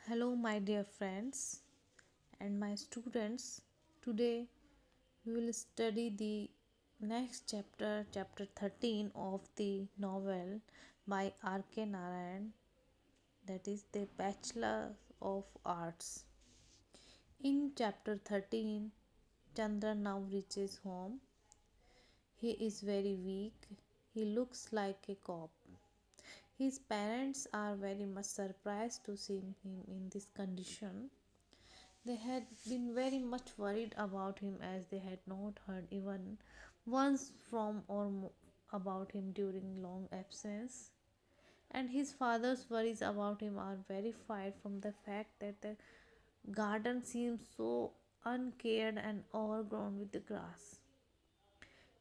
Hello, my dear friends and my students. Today we will study the next chapter, chapter 13 of the novel by R.K. Narayan, that is The Bachelor of Arts. In chapter 13, Chandra now reaches home. He is very weak. He looks like a cop. His parents are very much surprised to see him in this condition. They had been very much worried about him as they had not heard even once from about him during long absence. And his father's worries about him are verified from the fact that the garden seems so uncared and overgrown with the grass.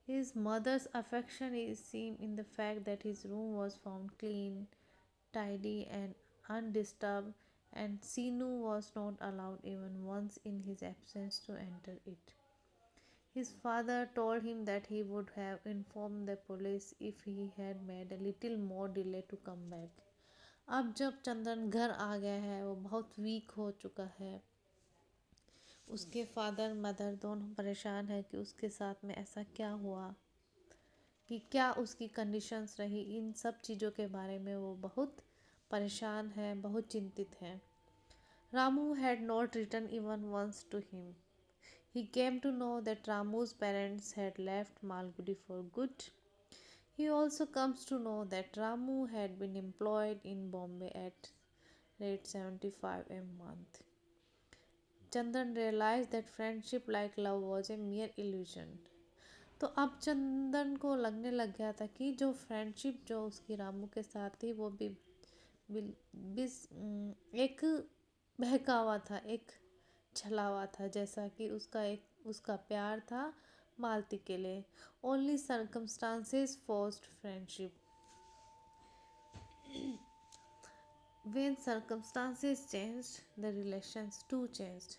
His mother's affection is seen in the fact that his room was found clean, tidy, and undisturbed, and Sinu was not allowed even once in his absence to enter it. His father told him that he would have informed the police if he had made a little more delay to come back. अब जब चंदन घर आ गया है वो बहुत week हो चुका है। उसके फादर मदर दोनों परेशान है कि उसके साथ में ऐसा क्या हुआ, कि क्या उसकी कंडीशंस रही। इन सब चीज़ों के बारे में वो बहुत परेशान है, बहुत चिंतित है। Ramu had not return even once to him. He came to know that Ramu's parents had left Malgudi for good. He also comes to know that Ramu had been employed in Bombay at rate 75 a month. Chandan realized that friendship like love was a mere illusion. तो अब चंदन को लगने लग गया था कि जो friendship जो उसकी रामू के साथ थी वो भी एक बहकावा था, एक छलावा था, जैसा कि उसका प्यार था मालती के लिए। Only circumstances forced friendship. When circumstances changed, the relations too changed.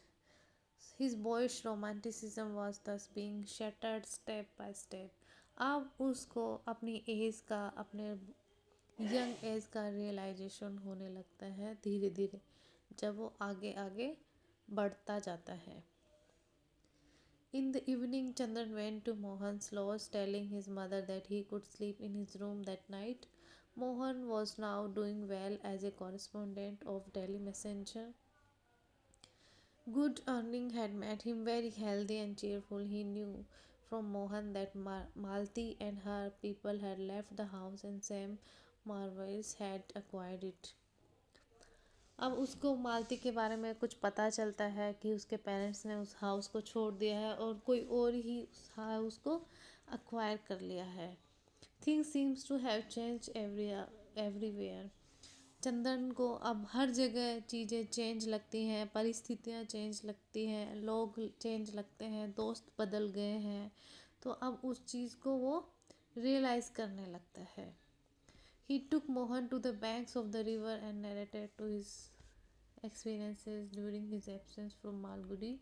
His boyish romanticism was thus being shattered step by step. अब उसको अपनी एज का, अपने यंग एज का रियलाइजेशन होने लगता है धीरे धीरे, जब वो आगे आगे बढ़ता जाता है। In the evening, Chandran went to Mohan's lodge, telling his mother that he could sleep in his room that night. Mohan was now doing well as a correspondent of Daily Messenger. Good earning had made him very healthy and cheerful. He knew from Mohan that Malti and her people had left the house and Sam Marwais had acquired it. अब उसको मालती के बारे में कुछ पता चलता है कि उसके पेरेंट्स ने उस हाउस को छोड़ दिया है और कोई और ही उस हाउस को अक्वायर कर लिया है। Things seems to have change everywhere. Chandan को अब हर जगह चीज़ें चेंज लगती हैं, परिस्थितियाँ चेंज लगती हैं, लोग चेंज लगते हैं, दोस्त बदल गए हैं। तो अब उस चीज़ को वो रियलाइज़ करने लगता है। He took Mohan to the banks of the river and narrated to his experiences during his absence from Malgudi.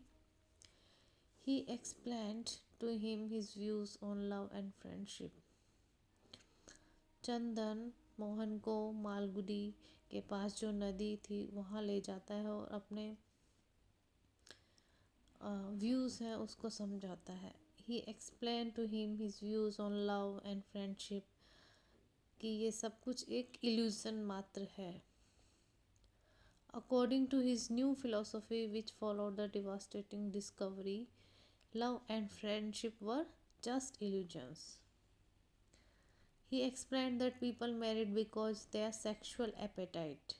He explained to him his views on love and friendship. चंदन मोहन को मालगुडी के पास जो नदी थी वहाँ ले जाता है और अपने व्यूज़ हैं उसको समझाता है। He explained to him his views on love and friendship, कि ये सब कुछ एक इल्यूज़न मात्र है। According to his new philosophy, which followed the devastating discovery, love and friendship were just illusions. He explained that people married because their sexual appetite,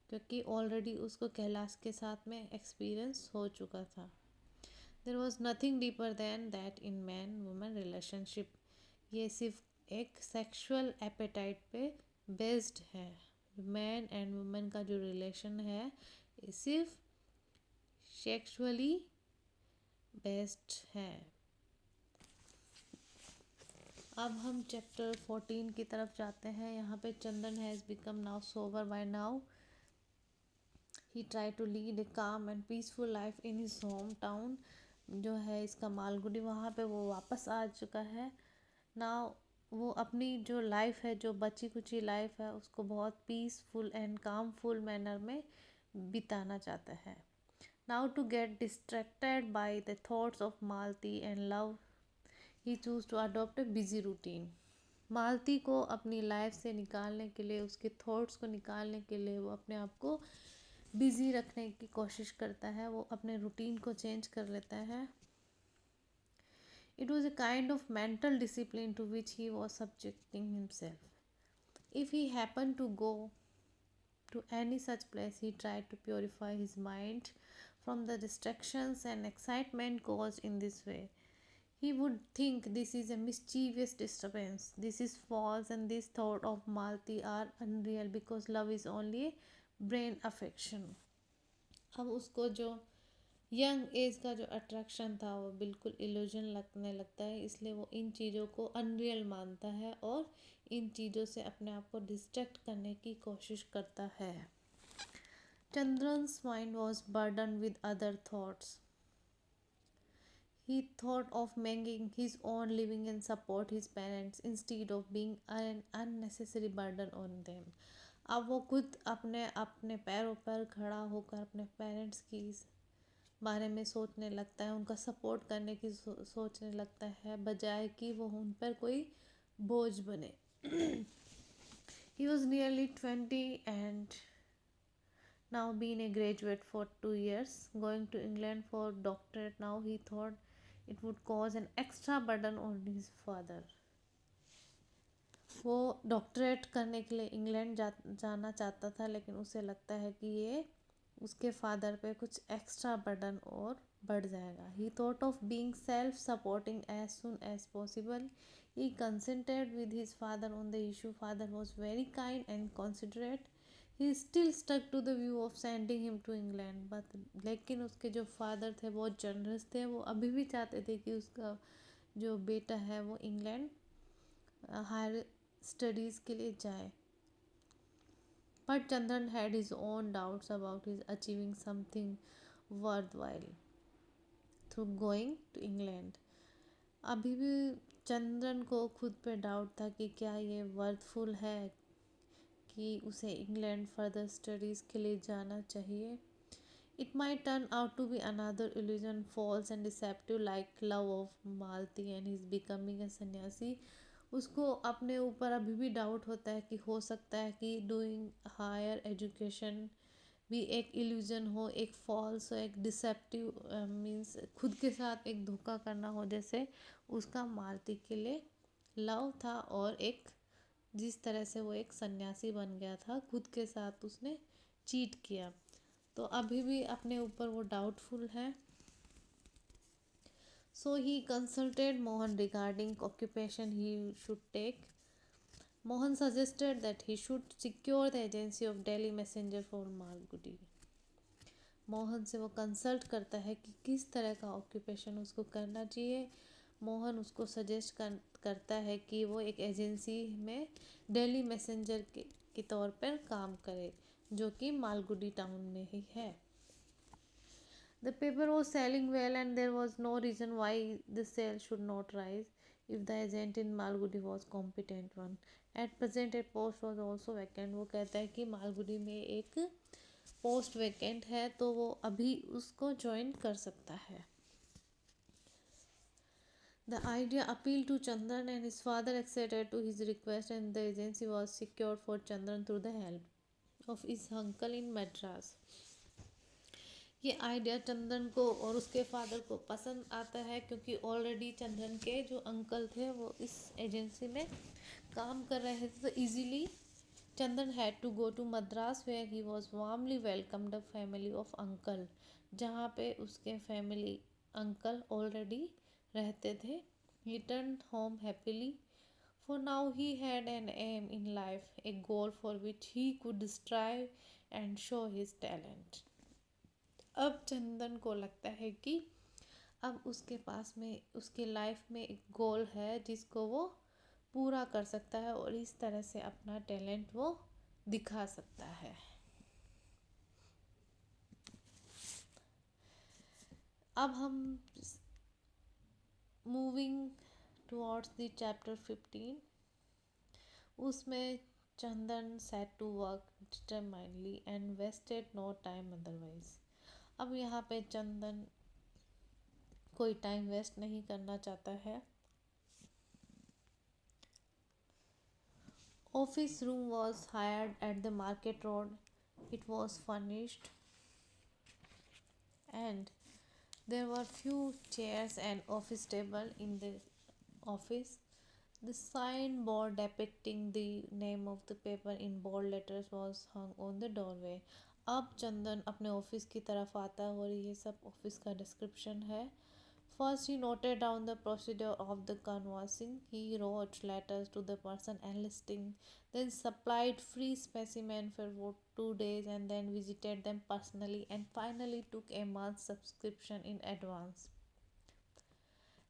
क्योंकि already उसको कैलाश के साथ में एक्सपीरियंस हो चुका था। There was nothing deeper than that in man woman relationship. ये सिर्फ एक सेक्सुअल एपेटाइट पे बेस्ड है। मैन एंड वुमेन का जो रिलेशन है ये सिर्फ सेक्सुअली बेस्ड है। अब हम चैप्टर 14 की तरफ जाते हैं। यहाँ पे Chandan has become now sober by now. He try to lead a calm and peaceful life in his home town, जो है इसका मालगुडी, वहाँ पे वो वापस आ चुका है। नाउ वो अपनी जो लाइफ है, जो बची कुची लाइफ है, उसको बहुत पीसफुल एंड कामफुल मैनर में बिताना चाहता है। Now to get distracted by the thoughts of Malati and love he choose to adopt a busy routine. Malati को अपनी लाइफ से निकालने के लिए, उसके थॉट्स को निकालने के लिए वो अपने आप को बिजी रखने की कोशिश करता है, वो अपने रूटीन को चेंज कर लेता है। It was a kind of mental discipline to which he was subjecting himself. If he happened to go to any such place, he tried to purify his mind from the distractions and excitement caused in this way. He would think this is a mischievous disturbance, this is false, and this thought of Malti are unreal because love is only a brain affection. अब उसको जो young age का जो attraction था वो बिल्कुल illusion लगने लगता है, इसलिए वो इन चीज़ों को अनरियल मानता है और इन चीज़ों से अपने आप को डिस्ट्रैक्ट करने की कोशिश करता है। Chandran's mind was burden with other thoughts. He thought of making his own living and support his parents instead of being an unnecessary burden on them. अब वो खुद अपने अपने पैरों पर खड़ा होकर अपने पेरेंट्स की बारे में सोचने लगता है, उनका सपोर्ट करने की सोचने लगता है, बजाय कि वो उन पर कोई बोझ बने। He was nearly 20 and now being a graduate for 2 years, going to England for doctorate. Now he thought it would cause an extra burden on his father. वो डॉक्टरेट करने के लिए इंग्लैंड जाना चाहता था, लेकिन उसे लगता है कि ये उसके फादर पे कुछ एक्स्ट्रा बर्डन और बढ़ जाएगा। He thought of being self supporting as soon as possible. He consulted with his father on the issue. Father was very kind and considerate. He still stuck to the view of sending him to England, but लेकिन उसके जो father थे बहुत generous थे, वो अभी भी चाहते थे कि उसका जो बेटा है वो इंग्लैंड हायर स्टडीज़ के लिए जाए। But Chandran had his own doubts about his achieving something worthwhile through going to England. अभी भी चंद्रन को खुद पे डाउट था कि क्या ये वर्थफुल है कि उसे इंग्लैंड फर्दर स्टडीज़ के लिए जाना चाहिए। It might turn out to be another illusion, false and deceptive, like love of Malti and his becoming a sannyasi. उसको अपने ऊपर अभी भी डाउट होता है कि हो सकता है कि डूइंग हायर एजुकेशन भी एक इल्यूजन हो, एक फॉल्स हो, एक डिसेप्टिव मीन्स खुद के साथ एक धोखा करना हो, जैसे उसका मालती के लिए लव था और एक जिस तरह से वो एक सन्यासी बन गया था, खुद के साथ उसने चीट किया, तो अभी भी अपने ऊपर वो डाउटफुल है। So he consulted Mohan regarding occupation he should take. Mohan suggested that he should secure the agency of Delhi Messenger for Malgudi. Mohan से वो कंसल्ट करता है कि किस तरह का ऑक्यूपेशन उसको करना चाहिए। मोहन उसको सजेस्ट करता है कि वो एक एजेंसी में दिल्ली मैसेंजर के तौर पर काम करे, जो कि मालगुडी टाउन में ही है। The paper was selling well and there was no reason why the sale should not rise if the agent in Malgudi was competent one. At present a post was also vacant. वो कहता है कि मालगुडी में एक post vacant है, तो वो अभी उसको ज्वाइन कर सकता है। The idea appealed to Chandran and his father acceded to his request, and the agency was secured for Chandran through the help of his uncle in Madras. ये आइडिया चंदन को और उसके फादर को पसंद आता है, क्योंकि ऑलरेडी चंदन के जो अंकल थे वो इस एजेंसी में काम कर रहे थे, तो easily Chandan had to go to Madras where he was warmly welcomed a family of uncle, जहाँ पे उसके फैमिली अंकल ऑलरेडी रहते थे। He turn home happily, for now he had an aim in life, a goal for which he could strive and show his talent. अब चंदन को लगता है कि अब उसके पास में उसके लाइफ में एक गोल है जिसको वो पूरा कर सकता है और इस तरह से अपना टैलेंट वो दिखा सकता है। अब हम मूविंग टुवर्ड्स द चैप्टर 15, उसमें Chandan set to work determinedly and wasted no time otherwise. अब यहाँ पे चंदन कोई टाइम वेस्ट नहीं करना चाहता है. Office room was hired at the market road. It was furnished and there were few chairs and office table in the office. The signboard depicting the name of the paper in bold letters was hung on the doorway. अब चंदन अपने office की तरफ आता है और ये सब office का डिस्क्रिप्शन है. First, he noted down the procedure of the canvassing. He wrote letters to the person enlisting, then supplied free specimen for 2 days, and then visited them personally, and finally took a month's subscription in advance.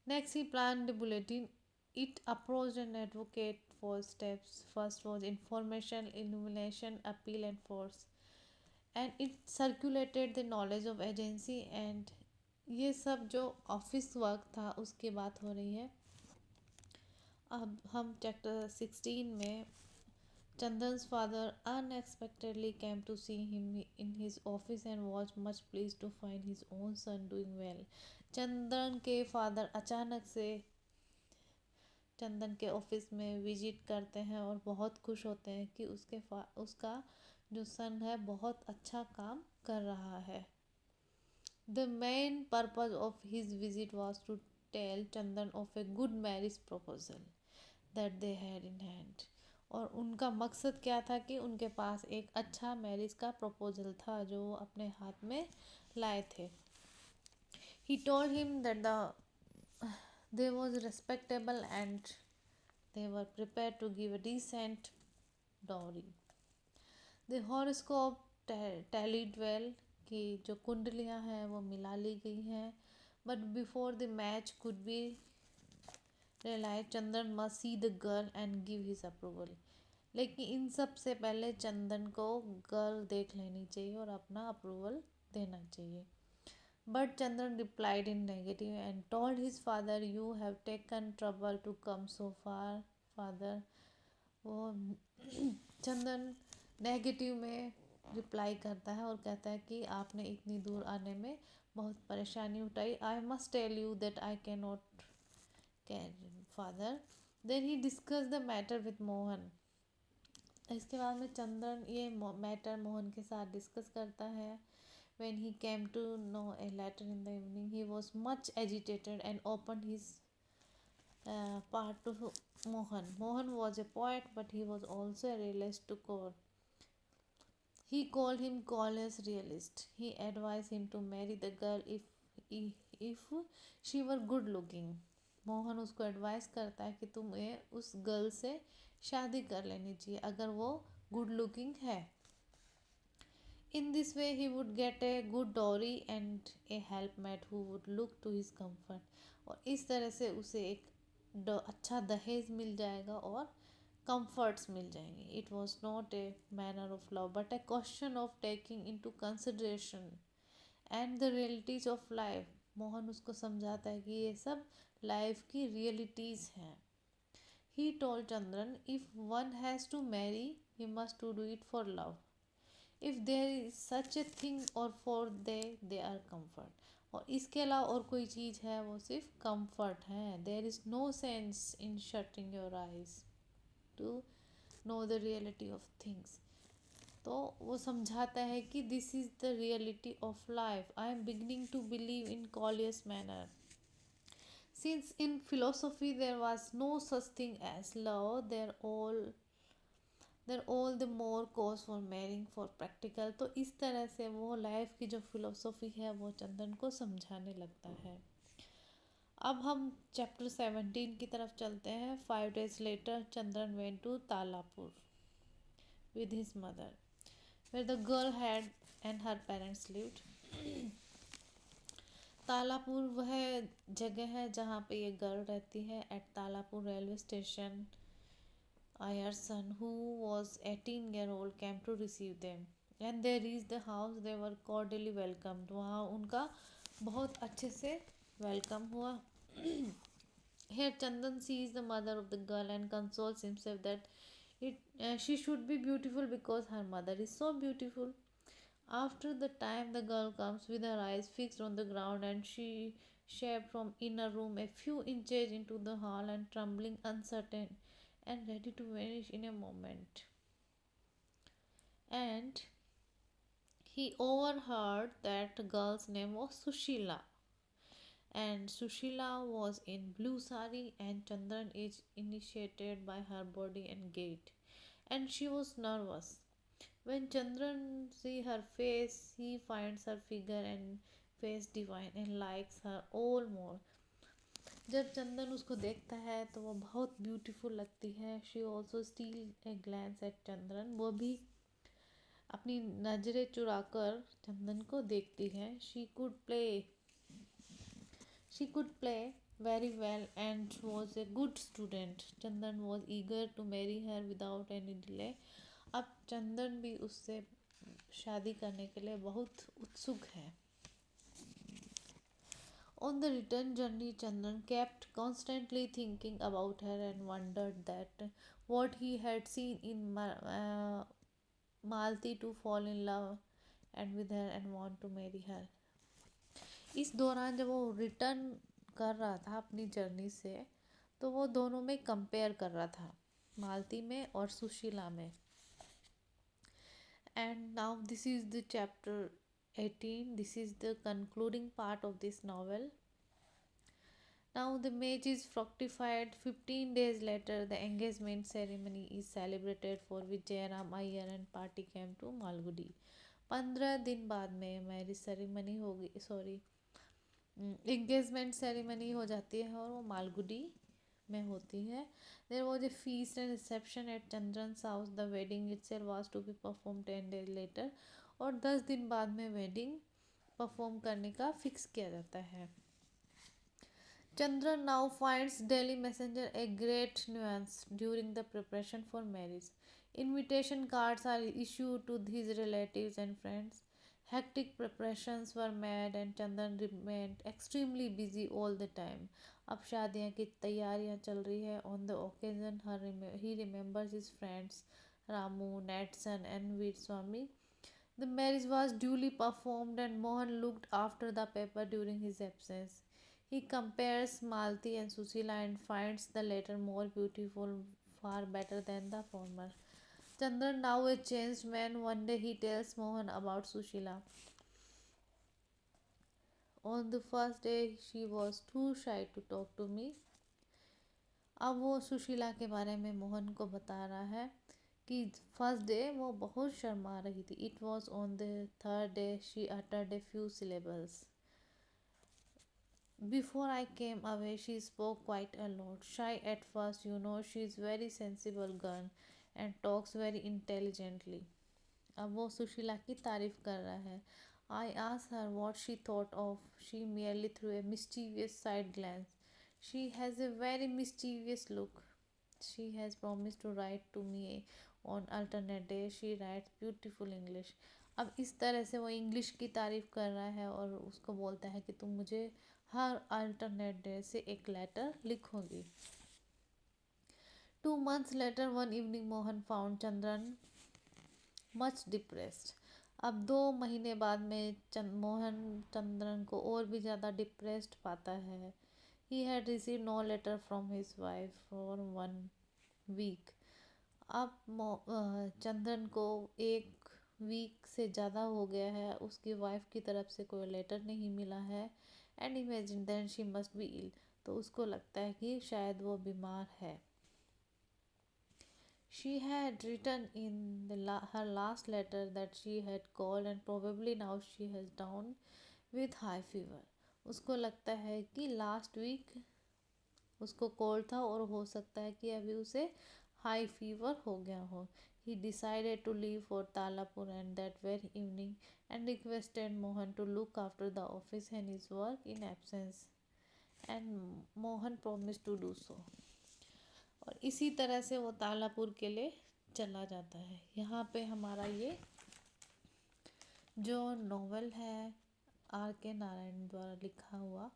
Next, he planned the bulletin. It approached an advocate for steps. First was information, illumination, appeal, and force. And it circulated the knowledge of agency and ये सब जो office work था उसकी बात हो रही है. अब हम चैप्टर 16 में Chandan's father unexpectedly came to see him in his office and was much pleased to find his own son doing well. चंदन के फादर अचानक से चंदन के ऑफिस में विजिट करते हैं और बहुत खुश होते हैं कि उसका जो सन है बहुत अच्छा काम कर रहा है. The main purpose of his visit was to tell Chandan of a good marriage proposal that they had in hand. और उनका मकसद क्या था कि उनके पास एक अच्छा मैरिज का प्रपोजल था जो वो अपने हाथ में लाए थे. He told him that they was respectable and they were prepared to give a decent dowry. The horoscope tallied well कि जो कुंडलियाँ हैं वो मिला ली गई हैं. But before the match could be realized, Chandan must see the girl and give his approval. लेकिन इन सब से पहले चंदन को गर्ल देख लेनी चाहिए और अपना अप्रूवल देना चाहिए. But Chandan replied in negative and told his father, "You have taken trouble to come so far, father." वो चंदन नेगेटिव में रिप्लाई करता है और कहता है कि आपने इतनी दूर आने में बहुत परेशानी उठाई. I must tell you that I can not can father. Then he discuss the matter with Mohan. इसके बाद में चंदन ये मैटर मोहन के साथ डिस्कस करता है. When he came to know a letter in the evening, he was much agitated and opened his part to Mohan. Mohan was a poet, but he was also a realist to core. He called him Collier's realist. He advised him to marry the girl if she were good looking. Mohan उसको advice करता है कि तुम्हें उस girl से शादी कर लेनी चाहिए अगर वो गुड लुकिंग है. In this way, he would get a good dowry and a helpmate who would look to his comfort. और इस तरह से उसे एक अच्छा दहेज मिल जाएगा और comforts मिल जाएंगे. It was not a manner of love but a question of taking into consideration and the realities of life. Mohan उसको समझाता है कि ये सब लाइफ की रियलिटीज़ हैं. He told Chandran, if one has to marry, he must to do it for love. If there is such a thing और for they are comfort. और इसके अलावा और कोई चीज़ है वो सिर्फ कम्फर्ट है. There is no sense in shutting your eyes to know the reality of things. तो वो समझाता है कि this is the reality of life. I am beginning to believe in callous manner. Since in philosophy there was no such thing as love, there all the more cause for marrying for practical. तो इस तरह से वो life की जो philosophy है वो चंदन को समझाने लगता है. अब हम चैप्टर 17 की तरफ चलते हैं. 5 days later Chandan went to Talapur with his mother where the girl had and her parents lived. Talapur वह जगह है जहाँ पे ये गर्ल रहती है. At Talapur railway station Ayer's son, who was 18-year-old, came to receive them. And they reached the house. They were cordially welcomed. वहाँ उनका बहुत अच्छे से वेलकम हुआ. Here Chandan sees the mother of the girl and consoles himself that She should be beautiful because her mother is so beautiful. After the time, the girl comes with her eyes fixed on the ground, and she shaped from inner room a few inches into the hall and trembling, uncertain, and ready to vanish in a moment. And he overheard that the girl's name was Sushila, and Sushila was in blue sari, and Chandran is initiated by her body and gait, and she was nervous. When Chandran see her face, he finds her figure and face divine and likes her all more. जब चंदन उसको देखता है तो वो बहुत beautiful लगती है. She also steel a glance eight Chandran. वो भी अपनी नजरें चुराकर चंदन को देखती है. She could play very well and was a good student. Chandan was eager to marry her without any delay. अब चंदन भी उससे शादी करने के लिए बहुत उत्सुक है. On the return journey, Chandan kept constantly thinking about her and wondered that what he had seen in Malti to fall in love and with her and want to marry her. इस दौरान जब वो return कर रहा था अपनी journey से, तो वो दोनों में कंपेयर कर रहा था, मालती में और सुशीला में. And now this is the chapter 18. This is the concluding part of this novel. Now the marriage is fructified. 15 days later, the engagement ceremony is celebrated, for which Jairam Iyer and party came to Malgudi. 15 दिन बाद में marriage ceremony होगी, sorry, engagement ceremony हो जाती है और वो मालगुडी में होती है. There was a feast and reception at Chandran's house. The wedding itself was to be perform 10 days later. और 10 दिन बाद में वेडिंग परफॉर्म करने का फिक्स किया जाता है. Chandran now finds Daily Messenger a great nuisance during the preparation for marriage. Invitation cards are issued to his relatives and friends. Hectic preparations were made and Chandan remained extremely busy all the time. अब शादियाँ की तैयारियाँ चल रही है. On the occasion, he remembers his friends Ramu, Natsan and Veer Swami. The marriage was duly performed and Mohan looked after the paper during his absence. He compares Malti and Susila and finds the latter more beautiful, far better than the former. Chandran, now a changed man, one day he tells Mohan about Sushila. On the first day, she was too shy to talk to me. अब वो सुशीला के बारे में मोहन को बता रहा है कि फर्स्ट डे वो बहुत शर्मा रही थी. It was on the third day she uttered a few syllables. Before I came away, she spoke quite a lot. Shy at first, she is very sensible girl and talks very intelligently. अब वो सुशीला की तारीफ कर रहा है. I asked her what she thought of. She merely threw a mischievous side glance. She has a very mischievous look. She has promised to write to me on alternate days. She writes beautiful English. अब इस तरह से वो English की तारीफ कर रहा है और उसको बोलता है कि तुम मुझे हर अल्टरनेट डे से एक letter लिखोगी. 2 months later, one evening, Mohan found Chandran much depressed. अब 2 महीने बाद में मोहन चंद्रन को और भी ज़्यादा डिप्रेस्ड पाता है. He had received no letter from his wife for 1 week. अब चंद्रन को 1 week से ज़्यादा हो गया है, उसकी वाइफ की तरफ से कोई लेटर नहीं मिला है. And imagine than she must be ill. तो उसको लगता है कि शायद वो बीमार है. She had written in her last letter that she had cold and probably now she has down with high fever. उसको लगता है कि लास्ट वीक उसको कोल्ड था और हो सकता है कि अभी उसे हाई फीवर हो गया हो. He decided to leave for Talapur and that very evening and requested Mohan to look after the office and his work in absence. And Mohan promised to do so. और इसी तरह से वो तालापुर के लिए चला जाता है. यहाँ पे हमारा ये जो नॉवेल है R.K. नारायण द्वारा लिखा हुआ,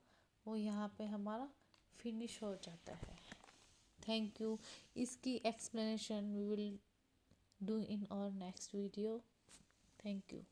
वो यहाँ पे हमारा फिनिश हो जाता है. Thank you. इसकी explanation we will do in our next video. Thank you.